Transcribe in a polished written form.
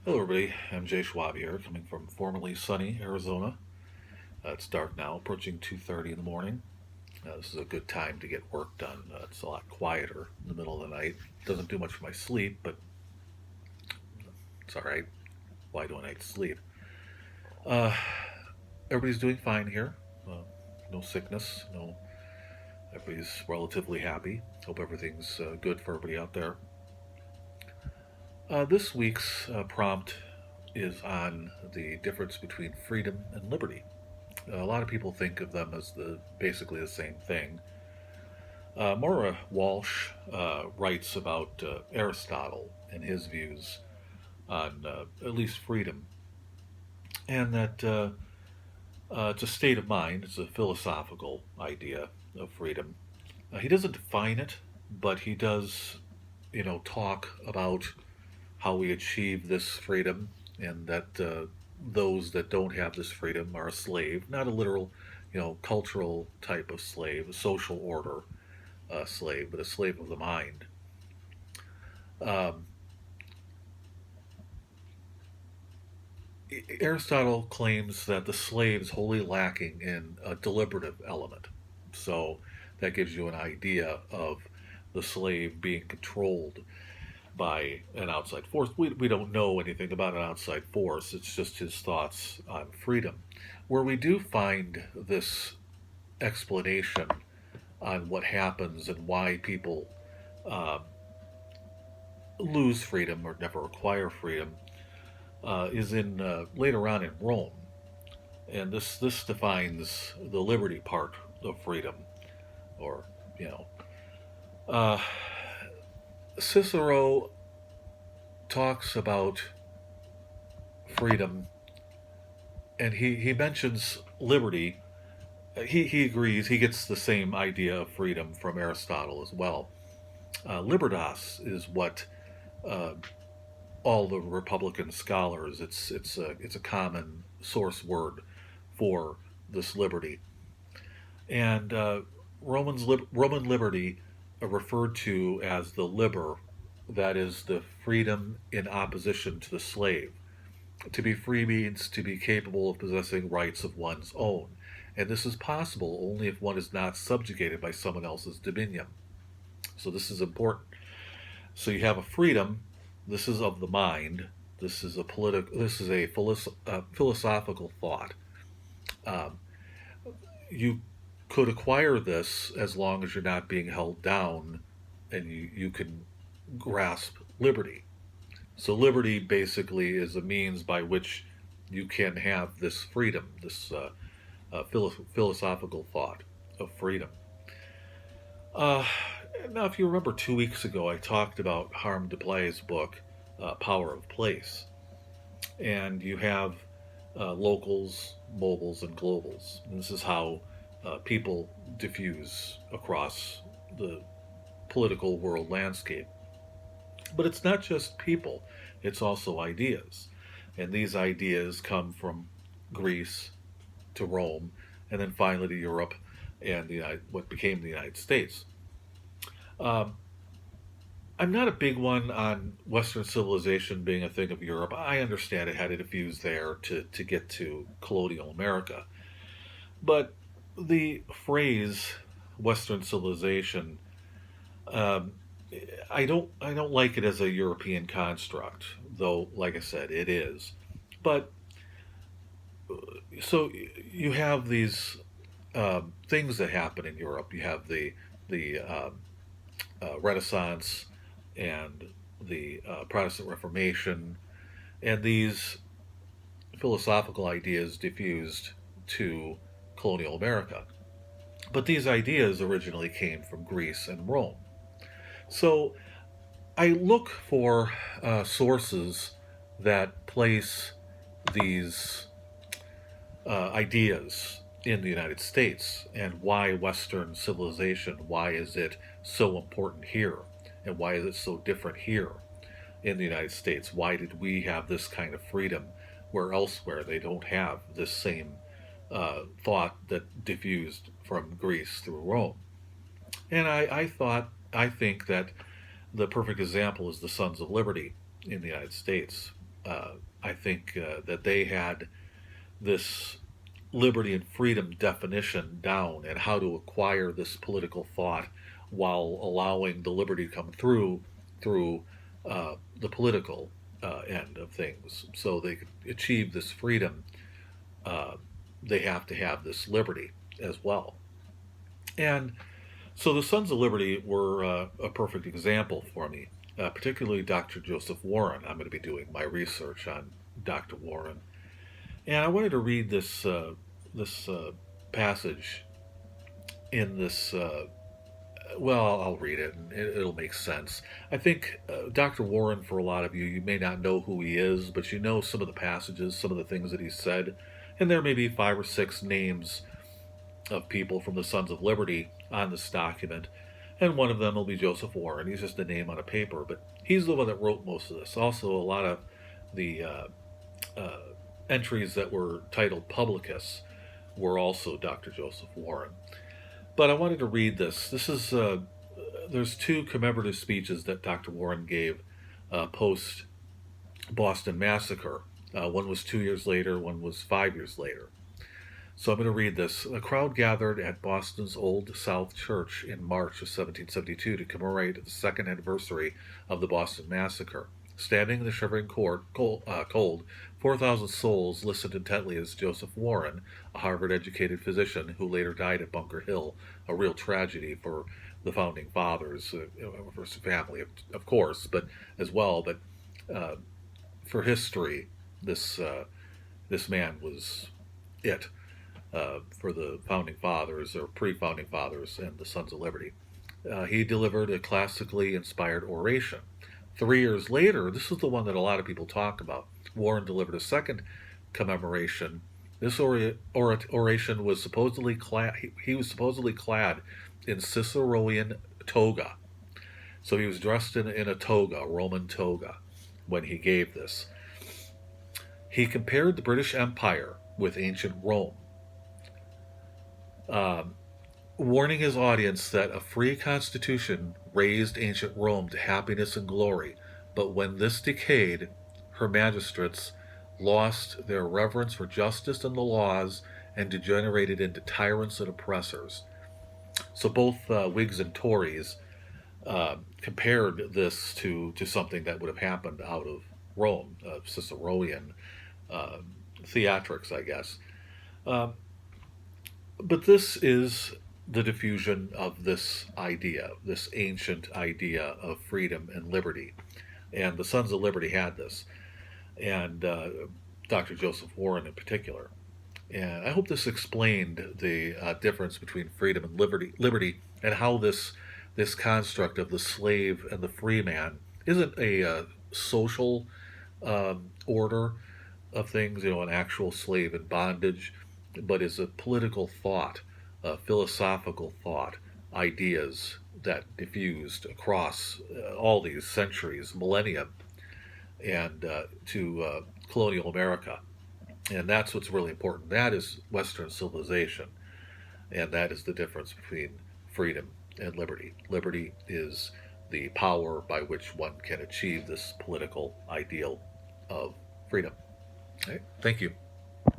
Hello, everybody. I'm Jay Schwab here, coming from formerly sunny Arizona. It's dark now, approaching 2:30 in the morning. This is a good time to get work done. It's a lot quieter in the middle of the night. Doesn't do much for my sleep, but it's all right. Why do I need sleep? Uh, Everybody's doing fine here. Uh, no sickness. No. Everybody's relatively happy. Hope everything's good for everybody out there. This week's prompt is on the difference between freedom and liberty. A lot of people think of them as basically the same thing. Maura Walsh writes about Aristotle and his views on at least freedom, and that it's a state of mind. It's a philosophical idea of freedom. He doesn't define it, but he does, talk about how we achieve this freedom, and that those that don't have this freedom are a slave, not a literal, cultural type of slave, a social order slave, but a slave of the mind. Um, Aristotle claims that the slave is wholly lacking in a deliberative element. So that gives you an idea of the slave being controlled by an outside force. We don't know anything about an outside force, it's just his thoughts on freedom. Where we do find this explanation on what happens and why people uh, lose freedom or never acquire freedom is in later on in Rome, and this defines the liberty part of freedom, or you know, uh, Cicero talks about freedom, and he mentions liberty. He agrees. He gets the same idea of freedom from Aristotle as well. Libertas is what uh, all the Republican scholars. It's a common source word for this liberty, and Roman liberty referred to as the liber, that is the freedom in opposition to the slave. To be free means to be capable of possessing rights of one's own, and this is possible only if one is not subjugated by someone else's dominion. So this is important. So you have a freedom. This is of the mind. This is a political. This is a philosophical thought. Um, you could acquire this as long as you're not being held down, and you can grasp liberty. So liberty basically is a means by which you can have this freedom, this philosophical thought of freedom. Uh, Now, if you remember 2 weeks ago, I talked about Harm Deplay's book, Power of Place. And you have locals, mobiles, and globals. And this is how people diffuse across the political world landscape. But it's not just people, it's also ideas. And these ideas come from Greece to Rome, and then finally to Europe and what became the United States. Um, I'm not a big one on Western civilization being a thing of Europe. I understand it had to diffuse there to get to colonial America. But the phrase Western civilization, um, I don't like it as a European construct, though, like I said, it is. But so you have these things that happen in Europe. You have the Renaissance and the Protestant Reformation, and these philosophical ideas diffused to colonial America. But these ideas originally came from Greece and Rome. So I look for sources that place these ideas in the United States, and why Western civilization, why is it so important here, and why is it so different here in the United States? Why did we have this kind of freedom where elsewhere they don't have this same thought that diffused from Greece through Rome? And I think that the perfect example is the Sons of Liberty in the United States. I think that they had this liberty and freedom definition down and how to acquire this political thought while allowing the liberty to come through the political end of things. So they could achieve this freedom. Uh, they have to have this liberty as well. And so the Sons of Liberty were a perfect example for me, particularly Dr. Joseph Warren. I'm going to be doing my research on Dr. Warren, and I wanted to read this passage in this. Well, I'll read it, and it'll make sense. I think Dr. Warren, for a lot of you, you may not know who he is, but you know some of the passages, some of the things that he said, and there may be 5 or 6 names of people from the Sons of Liberty on this document, and one of them will be Joseph Warren. He's just a name on a paper, but he's the one that wrote most of this. Also, a lot of the uh, entries that were titled Publicus were also Dr. Joseph Warren. But I wanted to read this. This is there's 2 commemorative speeches that Dr. Warren gave post Boston Massacre. One was 2 years later, one was 5 years later. So I'm going to read this. A crowd gathered at Boston's Old South Church in March of 1772 to commemorate the second anniversary of the Boston Massacre. Standing in the shivering cold, 4,000 souls listened intently as Joseph Warren, a Harvard-educated physician who later died at Bunker Hill, a real tragedy for the founding fathers, for his family, of course, but as well, but for history, this man was it. For the founding fathers or pre-founding fathers and the Sons of Liberty. He delivered a classically inspired oration. 3 years later, this is the one that a lot of people talk about. Warren delivered a second commemoration. This oration was supposedly clad. He was supposedly clad in Ciceroian toga. So he was dressed in a toga, a Roman toga, when he gave this. He compared the British Empire with ancient Rome, warning his audience that a free constitution raised ancient Rome to happiness and glory, but when this decayed, her magistrates lost their reverence for justice and the laws and degenerated into tyrants and oppressors. So both Whigs and Tories compared this to something that would have happened out of Rome, Ciceroian theatrics, I guess. But this is the diffusion of this idea, this ancient idea of freedom and liberty. And the Sons of Liberty had this, and Dr. Joseph Warren in particular. And I hope this explained the difference between freedom and liberty, and how this construct of the slave and the free man isn't a social order of things, an actual slave in bondage, but is a political thought, a philosophical thought, ideas that diffused across all these centuries, millennia, and to colonial America. And that's what's really important. That is Western civilization, and that is the difference between freedom and liberty. Liberty is the power by which one can achieve this political ideal of freedom. Okay? Thank you.